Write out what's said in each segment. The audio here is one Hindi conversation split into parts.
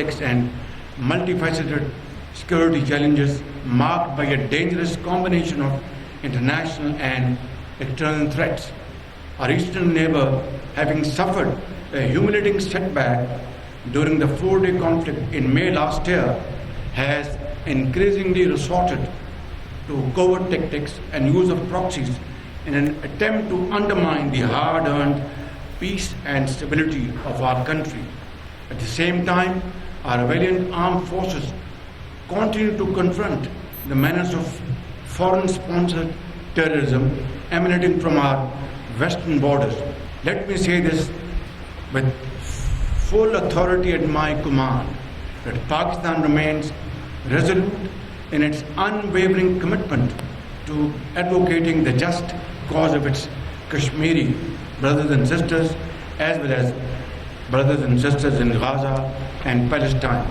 complex and multifaceted security challenges marked by a dangerous combination of international and external threats. Our eastern neighbor, having suffered a humiliating setback during the 4-day conflict in May last year, has increasingly resorted to covert tactics and use of proxies in an attempt to undermine the hard-earned peace and stability of our country. At the same time, our valiant armed forces continue to confront the menace of foreign-sponsored terrorism emanating from our western borders. Let me say this with full authority at my command, that Pakistan remains resolute in its unwavering commitment to advocating the just cause of its Kashmiri brothers and sisters, as well as brothers and sisters in Gaza and Palestine.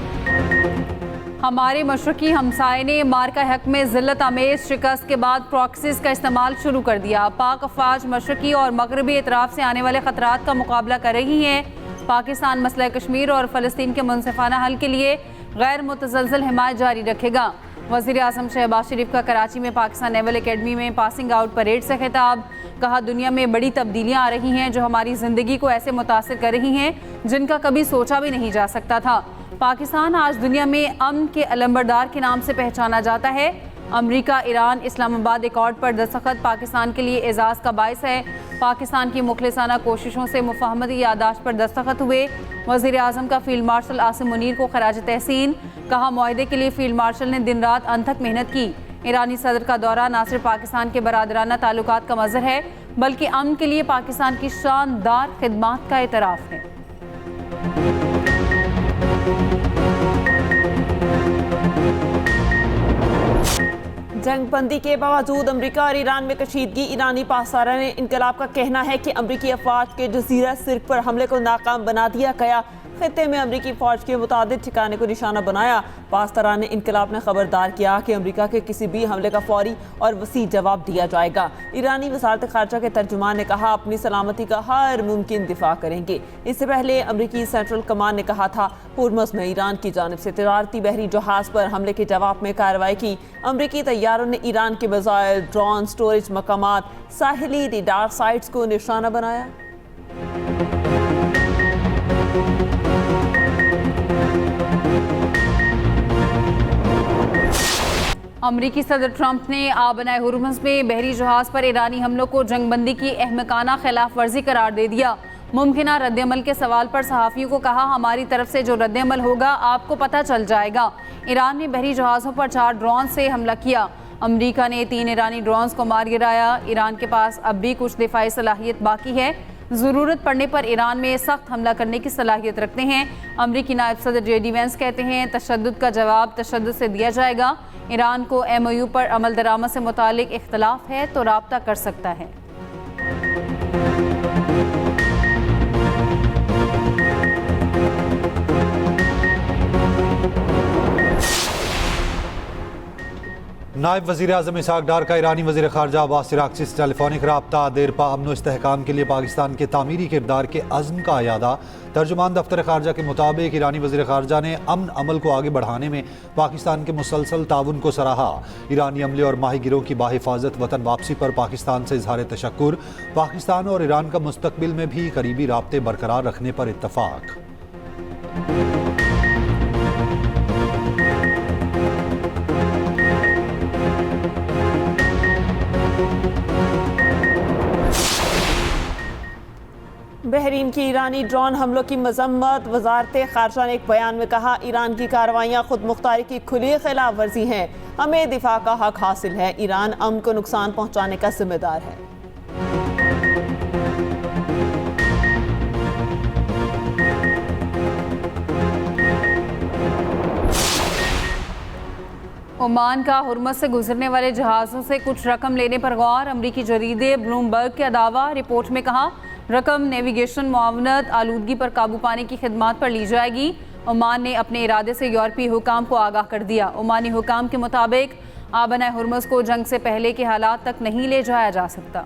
हमारे मशरकी हमसाये ने मार्का हक में ज़िल्लत आमेज़ शिकस्त के बाद प्रॉक्सीज़ का इस्तेमाल शुरू कर दिया। पाक अफ़वाज मशरकी और मगरबी इतराफ़ से आने वाले ख़तरात का मुकाबला कर रही हैं। पाकिस्तान मसला कश्मीर और फ़लस्तीन के मुनसिफ़ाना हल के लिए गैर मुतज़लज़ल हिमायत जारी रखेगा। वज़ीर आज़म शहबाज शरीफ का कराची में पाकिस्तान नेवल एकेडमी में पासिंग आउट परेड से खिताब। कहा, दुनिया में बड़ी तब्दीलियाँ आ रही हैं जो हमारी ज़िंदगी को ऐसे मुतासिर कर रही हैं जिनका कभी सोचा भी नहीं जा सकता था। पाकिस्तान आज दुनिया में अमन के अलंबरदार के नाम से पहचाना जाता है। अमेरिका, ईरान, इस्लामाबाद एकॉर्ड पर दस्तखत पाकिस्तान के लिए एजाज़ का बायस है। पाकिस्तान की मुखलिसाना कोशिशों से मुफाहमती यादाश्त पर दस्तखत हुए। वज़ीर आज़म का फील्ड मार्शल आसिम मुनीर को खराज तहसीन। कहा, मुआहदे के लिए फील्ड मार्शल ने दिन रात अनथक मेहनत की। ईरानी सदर का दौरा न सिर्फ पाकिस्तान के बरादराना ताल्लुकात का मज़हर है, बल्कि अमन के लिए पाकिस्तान की शानदार खिदमात का एतराफ़ है। जंगबंदी के बावजूद अमेरिका और ईरान में कशीदगी। ईरानी पासदारान इनकलाब का कहना है कि अमेरिकी अफवाज के जजीरा सिर्क पर हमले को नाकाम बना दिया गया। खित्ते में अमेरिकी फौज के मुतादिद ठिकाने को निशाना बनाया। पासदारान इनकलाब ने खबरदार किया कि अमेरिका के किसी भी हमले का फौरी और वसी जवाब दिया जाएगा। ईरानी वज़ारत ख़ारजा के तर्जुमान ने कहा, अपनी सलामती का हर मुमकिन दिफा करेंगे। इससे पहले अमेरिकी सेंट्रल कमांड ने कहा था, हुर्मुज़ में ईरान की जानिब से तिजारती बहरी जहाज़ पर हमले के जवाब में कार्रवाई की। अमेरिकी तैयारों ने ईरान के मिसाइल, ड्रोन, स्टोरेज मकामात, साहिली रडार साइट्स को निशाना बनाया। अमरीकी सदर ट्रंप ने आबनाए हुर्मुज़ में बहरी जहाज़ पर ईरानी हमलों को जंगबंदी की अहमकाना खिलाफ वर्जी करार दे दिया। मुमकिना रद्दअमल के सवाल पर सहाफ़ियों को कहा, हमारी तरफ से जो रद्दअमल होगा आपको पता चल जाएगा। ईरान ने बहरी जहाज़ों पर 4 ड्रोन से हमला किया। अमरीका ने 3 ईरानी ड्रोन्स को मार गिराया। ईरान के पास अब भी कुछ दिफाई सलाहियत बाकी है। ज़रूरत पड़ने पर ईरान में सख्त हमला करने की सलाहियत रखते हैं। अमरीकी नायब सदर JD वैंस कहते हैं, तशद्दुद का जवाब तशद्दुद से दिया जाएगा। ईरान को MOU पर अमल दरामद से मुतालिक इख्तलाफ है तो राब्ता कर सकता है। नायब वज़ीर आज़म इसहाक़ डार का ईरानी वज़ीर ख़ारजा अब्बास इराक़ची से टेलीफोनिक रब्ता। देरपा अमन व इस्तेहकाम के लिए पाकिस्तान के तामीरी किरदार के अज़्म का अयादा। तर्जुमान दफ्तर ख़ारजा के मुताबिक ईरानी वज़ीर ख़ारजा ने अमन अमल को आगे बढ़ाने में पाकिस्तान के मुसलसल ताउन को सराहा। ईरानी अमले और माहिगिरों की बाहिफाजत वतन वापसी पर पाकिस्तान से इज़हार तशक्कुर। पाकिस्तान और ईरान का मुस्तक़बिल में भी करीबी राब्ते बरकरार रखने पर इत्तफ़ाक़। बहरीन की ईरानी ड्रोन हमलों की मजम्मत। वज़ारत ख़ारजा ने एक बयान में कहा, ईरान की कार्रवाइयाँ खुद मुख्तारी की खुली खिलाफ वर्जी हैं। हमें दिफा का हक हासिल है। ईरान अमन को नुकसान पहुँचाने का जिम्मेदार है। ओमान का हुर्मुज़ से गुजरने वाले जहाज़ों से कुछ रकम लेने पर गौर। अमरीकी जरीदे ब्लूमबर्ग के दावा। रिपोर्ट में कहा, रकम नेविगेशन, मुआवनत, आलूदगी पर काबू पाने की खिदमात पर ली जाएगी। ओमान ने अपने इरादे से यूरोपीय हुकाम को आगाह कर दिया। ओमानी हुकाम के मुताबिक आबनाए हुर्मुज़ को जंग से पहले के हालात तक नहीं ले जाया जा सकता।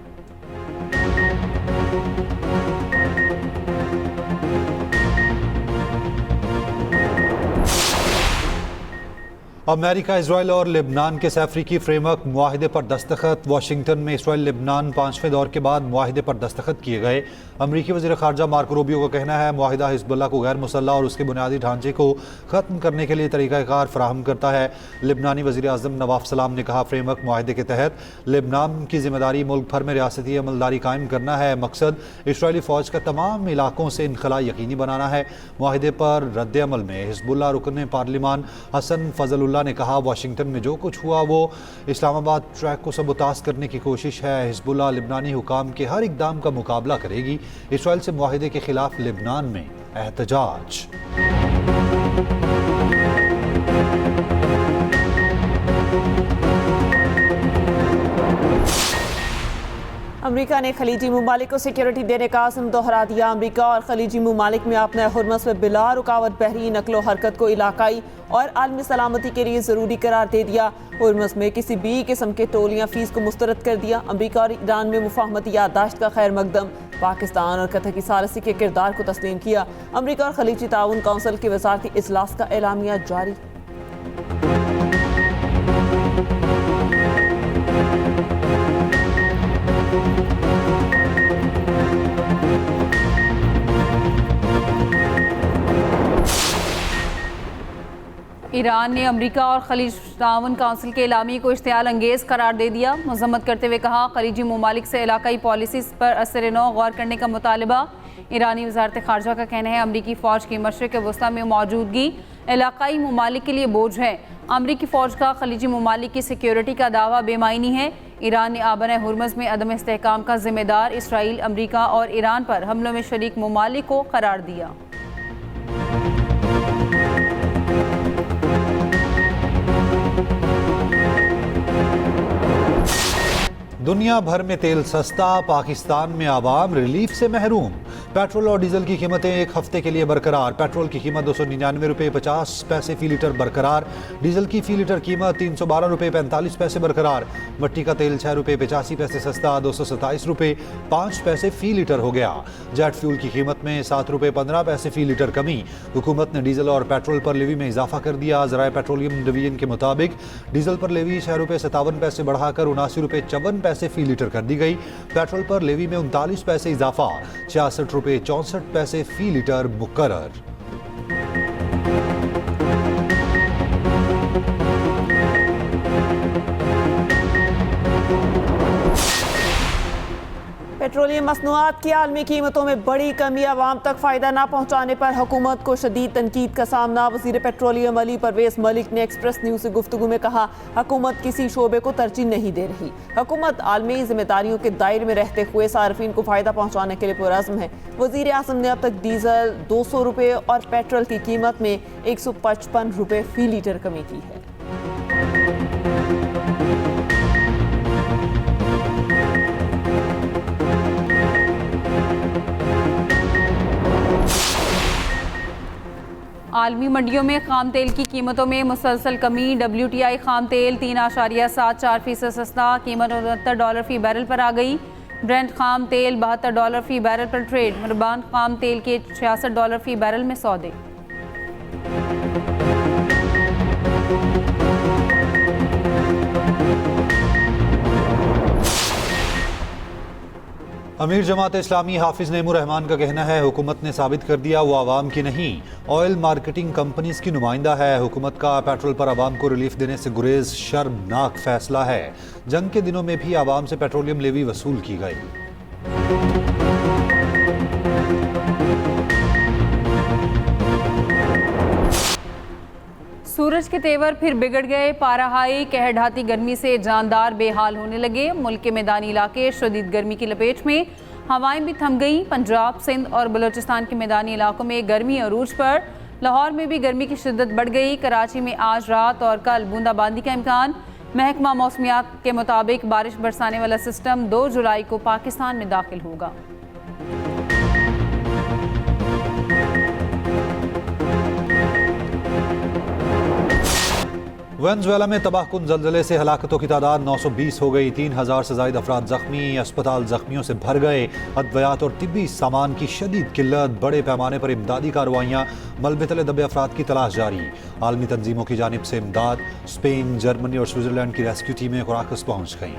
अमेरिका, इसराइल और लेबनान के सैफरीकी फ्रेमवर्क मुआहिदे पर दस्तखत। वाशिंगटन में इसराइल लेबनान 5वें दौर के बाद मुआहिदे पर दस्तखत किए गए। अमरीकी वज़ीर ख़ारजा मार्को रूबियो का कहना है मुआहिदा हिज़्बुल्लाह को गैर मुसल्लह और उसके बुनियादी ढांचे को ख़त्म करने के लिए तरीक़ाकार फ़राहम करता है। लेबनानी वज़ीर आज़म नवाफ सलाम ने कहा फ्रेमवर्क मुआहिदे के तहत लेबनान की ज़िम्मेदारी मुल्क भर में रियासती अमलदारी कायम करना है। मकसद इसराइली फ़ौज का तमाम इलाकों से इनखला यकीनी बनाना है। मुआहिदे पर रद्द अमल में हिज़्बुल्लाह रुकन पार्लिमान हसन फजलुल्लाह ने कहा वाशिंगटन में जो कुछ हुआ वो इस्लामाबाद ट्रैक को सबूताज करने की कोशिश है। हिज़्बुल्लाह लेबनानी हुकाम के हर इक़दाम का मुकाबला करेगी। इसराइल से मुआहिदे के खिलाफ लेबनान में एहतजाज। अमेरिका ने खलीजी ममालिक को सिक्योरिटी देने का आज़म दोहरा दिया। अमेरिका और खलीजी ममालिक में अपने हुर्मस में बिला रुकावट बहरी नकलो हरकत को इलाकाई और आलमी सलामती के लिए ज़रूरी करार दे दिया। हुर्मस में किसी भी किस्म के टोलियाँ फीस को मुस्तरद कर दिया। अमेरिका और ईरान में मुफाहमती याददाश्त का खैर मकदम। पाकिस्तान और कतर की सालसी के किरदार को तस्लीम किया। अमेरिका और खलीजी ताउन कौंसिल के वज़ारती इजलास का एलामिया जारी। ईरान ने अमेरिका और खलीज ताउन काउंसिल के एलामी को इश्तियाल अंगेज़ करार दे दिया। मजम्मत करते हुए कहा खलीजी ममालिक से इलाकाई पॉलिसीज़ पर असर नौ गौर करने का मुतालबा। ईरानी वज़ारत ख़ारजा का कहना है अमरीकी फ़ौज की मशरिक़ वस्ता में मौजूदगी इलाकाई ममालिक के लिए बोझ है। अमरीकी फ़ौज का खलीजी ममालिक की सिक्योरिटी का दावा बेमायनी है। ईरान ने आबन हुर्मज़ में अदम इस्तेहकाम का ज़िम्मेदार इसराइल, अमरीका और ईरान पर हमलों में शरीक ममालिक को करार दिया। दुनिया भर में तेल सस्ता, पाकिस्तान में आवाम रिलीफ से महरूम। पेट्रोल और डीजल की कीमतें एक हफ्ते के लिए बरकरार। पेट्रोल की कीमत 299 रुपये 50 पैसे फ़ी लीटर बरकरार। डीजल की फ़ी लीटर कीमत 312 रुपये 45 पैसे बरकरार। मिट्टी का तेल 6 रुपये 85 पैसे सस्ता 227 रुपये 5 पैसे फ़ी लीटर हो गया। जेट फ्यूल की कीमत में 7 रुपये 15 पैसे फ़ी लीटर कमी। हुकूमत ने डीजल और पेट्रोल पर लेवी में इजाफा कर दिया। ज़राए पेट्रोलियम डिवीजन के मुताबिक डीजल पर लेवी 6 रुपये 57 पैसे बढ़ाकर 79 रुपये 54 पैसे फ़ी लीटर कर दी गई। पेट्रोल पर लेवी में 39 पैसे इजाफा 66 रुपये 64 पैसे फ़ी लीटर मुकर्रर। पेट्रोलियम मसनूआत की आलमी कीमतों में बड़ी कमी, आवाम तक फ़ायदा ना पहुँचाने पर हुकूमत को शदीद तनकीद का सामना। वज़ीर पेट्रोलियम अली परवेज़ मलिक ने एक्सप्रेस न्यूज़ से गुफ्तगू में कहा हुकूमत किसी शोबे को तरजीह नहीं दे रही। हुकूमत आलमी जिम्मेदारियों के दायरे में रहते हुए सार्फिन को फ़ायदा पहुँचाने के लिए पुरअज़्म है। वज़ीर आज़म ने अब तक डीजल 200 रुपये और पेट्रोल की कीमत में 155 रुपये फ़ी लीटर कमी की है। आलमी मंडियों में खाम तेल की कीमतों में मुसलसल कमी। WTI खाम तेल 3.74% सस्ता, कीमत $69 फ़ी बैरल पर आ गई। ब्रेंट खाम तेल $72 फ़ी बैरल पर ट्रेड। मरबान खाम तेल के $66 फ़ी बैरल में सौदे। अमीर जमात इस्लामी हाफिज नईमुर रहमान का कहना है हुकूमत ने साबित कर दिया वो आवाम की नहीं ऑयल मार्केटिंग कंपनीज की नुमाइंदा है। हुकूमत का पेट्रोल पर आवाम को रिलीफ देने से गुरेज शर्मनाक फैसला है। जंग के दिनों में भी आवाम से पेट्रोलियम लेवी वसूल की गई। सूरज के तेवर फिर बिगड़ गए। पारा हाई कहर ढाती गर्मी से जानदार बेहाल होने लगे। मुल्क के मैदानी इलाके शदीद गर्मी की लपेट में, हवाएं भी थम गईं। पंजाब, सिंध और बलूचिस्तान के मैदानी इलाकों में गर्मी अरूज पर। लाहौर में भी गर्मी की शिद्दत बढ़ गई। कराची में आज रात और कल बूंदाबांदी का इम्कान। महकमा मौसमियात के मुताबिक बारिश बरसाने वाला सिस्टम 2 जुलाई को पाकिस्तान में दाखिल होगा। वेनेजुएला में तबाहकुन जल्जले से हलाकतों की तादाद 920 हो गई। 3000 से ज्यादा अफराद जख्मी। अस्पताल जख्मियों से भर गए। अद्वियात और तिब्बी सामान की शदीद किल्लत। बड़े पैमाने पर इमदादी कार्रवाइयाँ। मलबे तले दबे अफराद की तलाश जारी। आलमी तंजीमों की जानिब से इमदाद। स्पेन, जर्मनी और स्विट्जरलैंड की रेस्क्यू टीमें कराकस पहुँच गईं।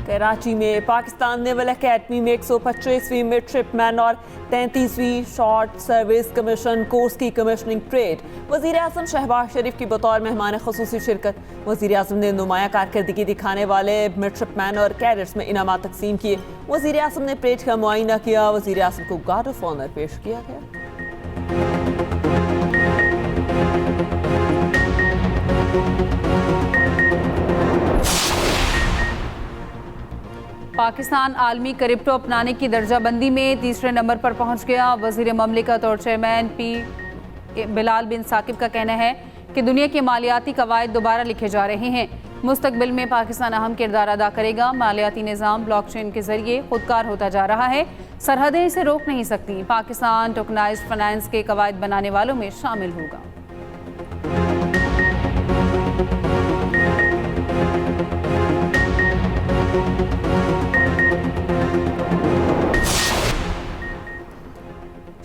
कराची में पाकिस्तान नेवल एकेडमी में 125वीं मिडशिपमैन और 33वीं शॉर्ट सर्विस कमीशन कोर्स की कमीशनिंग परेड। वज़ीर आज़म शहबाज शरीफ की बतौर मेहमान ख़ुसूसी शिरकत। वज़ीर आज़म ने नुमाया कारकर्दगी दिखाने वाले मिडशिपमैन और कैडेट्स में इनामात तकसीम किए। वज़ीर आज़म ने परेड का मुआयना किया। वज़ीर आज़म को गार्ड ऑफ ऑनर पेश किया गया। पाकिस्तान आलमी क्रिप्टो अपनाने की दर्जाबंदी में तीसरे नंबर पर पहुंच गया। वज़ीर ममलिकत और चेयरमैन बिलाल बिन साकिब का कहना है कि दुनिया के मालियाती कवायद दोबारा लिखे जा रहे हैं। मुस्तकबिल में पाकिस्तान अहम किरदार अदा करेगा। मालियाती निज़ाम ब्लॉकचेन के जरिए खुदकार होता जा रहा है। सरहदें इसे रोक नहीं सकती। पाकिस्तान टोकनाइज्ड फाइनेंस के कवायद बनाने वालों में शामिल होगा।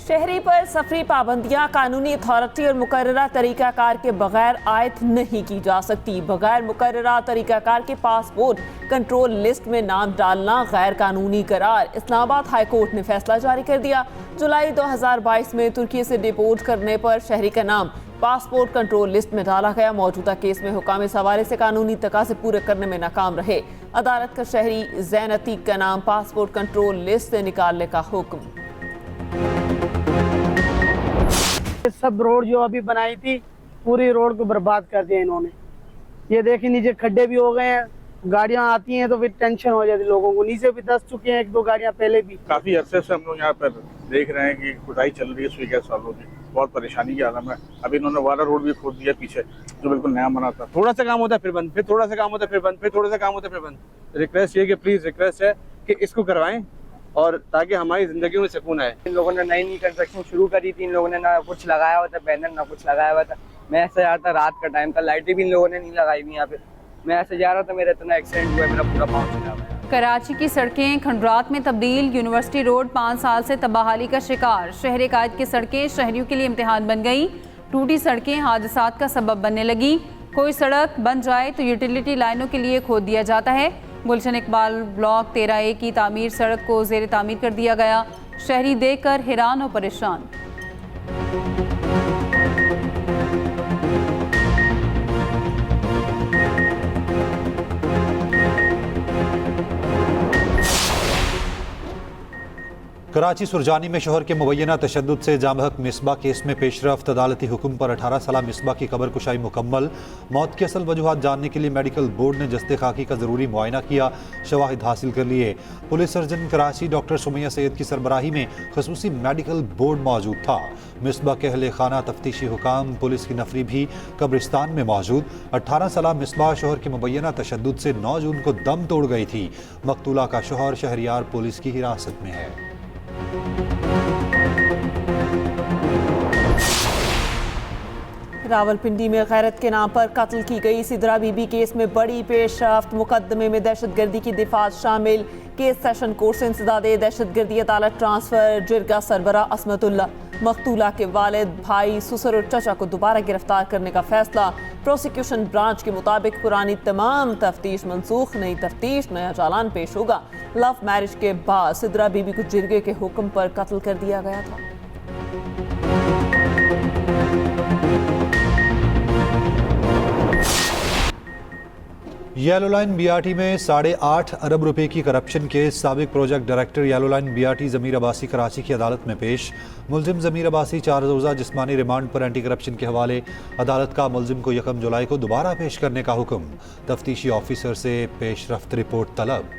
शहरी पर सफरी पाबंदियां कानूनी अथॉरिटी और मुकर्ररा तरीकाकार के बगैर आयद नहीं की जा सकती। बगैर मुकर्ररा तरीकाकार के पासपोर्ट कंट्रोल लिस्ट में नाम डालना गैर कानूनी करार। इस्लामाबाद हाई कोर्ट ने फैसला जारी कर दिया। जुलाई 2022 में तुर्की से डिपोर्ट करने पर शहरी का नाम पासपोर्ट कंट्रोल लिस्ट में डाला गया। मौजूदा केस में हुकाम सवारे से कानूनी तकाज़े पूरे करने में नाकाम रहे। अदालत का शहरी ज़ैन अतीक का नाम पासपोर्ट कंट्रोल लिस्ट से निकालने का हुक्म। सब रोड जो अभी बनाई थी पूरी रोड को बर्बाद कर दिया इन्होंने। ये देखिए नीचे खड्डे भी हो गए हैं। गाड़ियां आती हैं तो फिर टेंशन हो जाती है लोगों को। नीचे भी धंस चुके हैं एक दो गाड़ियां पहले भी। काफी अरसे से हम लोग यहाँ पर देख रहे हैं कि खुदाई चल रही है सुई गैस वालों की। बहुत परेशानी की आलम है। अभी इन्होंने वाला रोड भी खोद दिया पीछे जो बिल्कुल नया बना था। थोड़ा सा काम होता है फिर बंद, फिर थोड़ा सा काम होता है फिर बंद, फिर थोड़ा सा काम होता है फिर बंद। रिक्वेस्ट ये कि प्लीज रिक्वेस्ट है कि इसको करवाएं और ताकि हमारी जिंदगी में सुकून आए। इन लोगों ने नई कंस्ट्रक्शन शुरू करी थी। इन लोगों ने ना कुछ लगाया हुआ था बैनर, ना कुछ लगाया हुआ था। मैं ऐसे जा रहा था, रात का टाइम था, लाइटें भी इन लोगों ने नहीं लगाई हुई यहाँ पे। मैं ऐसे जा रहा था, मेरा इतना एक्सीडेंट हुआ, मेरा पूरा पाँव चला हुआ है। कराची की सड़कें खंडरात में तब्दील। यूनिवर्सिटी रोड 5 साल से तबाहाली का शिकार। शहर कायद की सड़कें शहरियों के लिए इम्तिहान बन गई। टूटी सड़कें हादसात का सबब बनने लगी। कोई सड़क बन जाए तो यूटिलिटी लाइनों के लिए खोद दिया जाता है। गुलशन इकबाल ब्लॉक 13A की तामीर सड़क को ज़ेर तामीर कर दिया गया। शहरी देखकर हैरान और परेशान। कराची सुरजानी में शोहर के मुबैना तशद्दुद से जामहक मिसबा केस में पेशरफ्त। अदालती हुक्म पर 18 साला मिसबा की कबर कुशाई मुकम्मल। मौत की असल वजूहात जानने के लिए मेडिकल बोर्ड ने जस्ते खाकी का ज़रूरी मुआयना किया। शवाहिद हासिल कर लिए। Police surgeon Karachi doctor Sumaiya Syed की सरबराही में खसूसी मेडिकल बोर्ड मौजूद था। मिसबा के अहले खाना, तफ्तीशी हुकाम, पुलिस की नफरी भी कब्रिस्तान में मौजूद। 18 साला मिसबा शोहर के मुबैना तशद्दुद से 9 जून को दम तोड़ गई थी। मकतूला का शोहर शहरियार पुलिस की हिरासत में है। रावलपिंडी में गैरत के नाम पर कत्ल की गई सिद्रा बीबी केस में बड़ी पेशरफ्त। मुकदमे में दहशतगर्दी की दिफात शामिल। केस सेशन कोर्ट से इंसदादे दहशतगर्दी अदालत ट्रांसफर। जिरगा सरबरा असमतुल्ला मकतूला के वालिद, भाई, ससुर और चचा को दोबारा गिरफ्तार करने का फैसला। प्रोसिक्यूशन ब्रांच के मुताबिक पुरानी तमाम तफ्तीश मनसूख, नई तफ्तीश, नया चालान पेश होगा। लव मैरिज के बाद सिद्रा बीबी को जिरगे के हुक्म पर कत्ल कर दिया गया था। येलो लाइन बीआरटी में 8.5 अरब रुपए की करप्शन केस। साबिक project director yellow line BRT Zameer Abbasi Karachi की अदालत में पेश। मुलजिम ज़मीर अब्बासी 4 रोज़ा जिस्मानी रिमांड पर एंटी करप्शन के हवाले। अदालत का मुलजिम को 1 जुलाई को दोबारा पेश करने का हुक्म। तफ्तीशी ऑफिसर से पेशरफ्त रिपोर्ट तलब।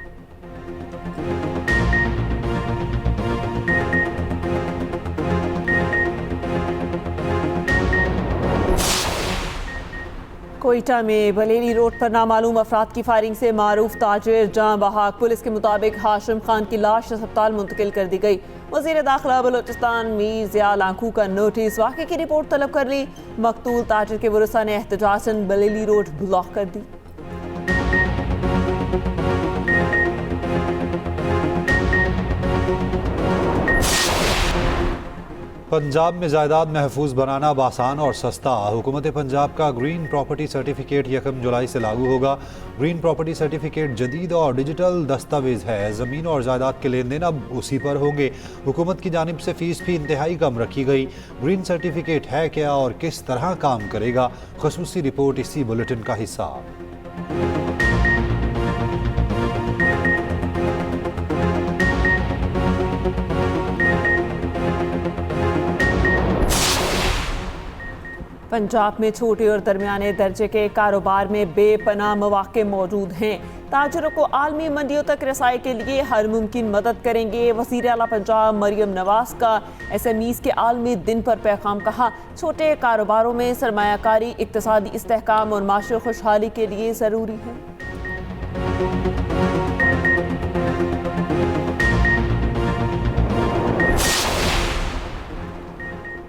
कोयटा में बलेली रोड पर नामालूम अफराद की फायरिंग से मारूफ ताजिर जान बहाक। पुलिस के मुताबिक हाशिम खान की लाश अस्पताल मुंतकिल कर दी गई। वज़ीर दाखिला बलोचिस्तान मीर ज़िया लांखू का नोटिस, वाक़े की रिपोर्ट तलब कर ली। मकतूल ताजिर के वरसा ने एहतजाजन बलेली रोड ब्लॉक कर दी। पंजाब में जायदाद महफूज बनाना आसान और सस्ता। हुकूमत पंजाब का ग्रीन प्रॉपर्टी सर्टिफिकेट 1 जुलाई से लागू होगा। ग्रीन प्रॉपर्टी सर्टिफिकेट जदीद और डिजिटल दस्तावेज है। ज़मीन और जायदाद के लेन देन अब उसी पर होंगे। हुकूमत की जानिब से फीस भी इंतहाई कम रखी गई। ग्रीन सर्टिफिकेट है क्या और किस तरह काम करेगा, ख़ुसूसी रिपोर्ट इसी बुलेटिन का हिस्सा। पंजाब में छोटे और दरमियाने दर्जे के कारोबार में बेपनाह मौके मौजूद हैं। ताजरों को आलमी मंडियों तक रसाई के लिए हर मुमकिन मदद करेंगे। वज़ीर आला पंजाब मरियम नवाज का SMEs के आलमी दिन पर पैगाम। कहा, छोटे कारोबारों में सरमायाकारी इक़्तिसादी इस्तेहकाम और माशी खुशहाली के लिए ज़रूरी है।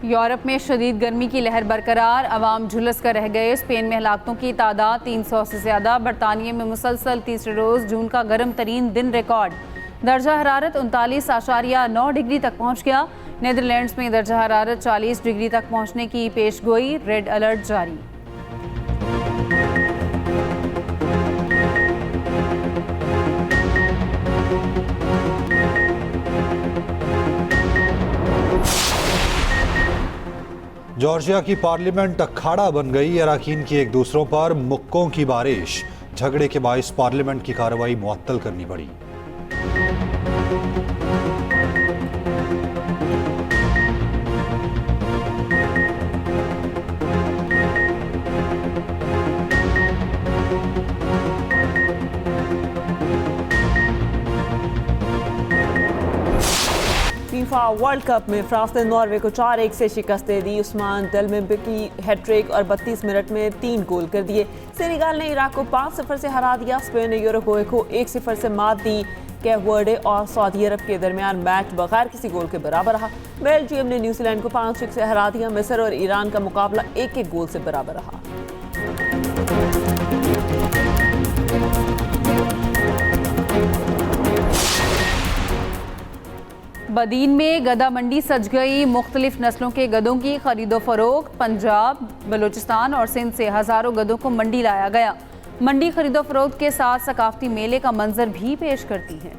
यूरोप में शदीद गर्मी की लहर बरकरार, अवाम झुलस कर रह गए। स्पेन में हलाकतों की तादाद 300 से ज़्यादा। बरतानिया में मुसलसल तीसरे रोज़ जून का गर्म तरीन दिन रिकॉर्ड। दर्जा हरारत 39.9 डिग्री तक पहुँच गया। नीदरलैंड्स में दर्जा हरारत 40 डिग्री तक पहुँचने की पेशगोई, रेड अलर्ट जारी। जॉर्जिया की पार्लियामेंट अखाड़ा बन गई। अरकान की एक दूसरों पर मुक्कों की बारिश। झगड़े के बाइस पार्लियामेंट की कार्रवाई मुअत्तल करनी पड़ी। फीफा वर्ल्ड कप में फ्रांस ने नॉर्वे को 4-1 से शिकस्त दे दी। उस्मान डेम्बेले की हैट्रिक और 32 मिनट में 3 गोल कर दिए। सेनेगल ने इराक को 5-0 से हरा दिया। स्पेन ने यूरुग्वे को 1-0 से मात दी। कैप वर्डे और सऊदी अरब के दरमियान मैच बगैर किसी गोल के बराबर रहा। बेल्जियम ने न्यूजीलैंड को 5-1 से हरा दिया। मिस्र और ईरान का मुकाबला 1-1 गोल से बराबर रहा। बदीन में गधा मंडी सज गई। मुख्तलिफ नस्लों के गधों की खरीदो फरोख्त। पंजाब, बलूचिस्तान और सिंध से हज़ारों गधों को मंडी लाया गया। मंडी खरीदो फरोख्त के साथ सकाफती मेले का मंजर भी पेश करती है।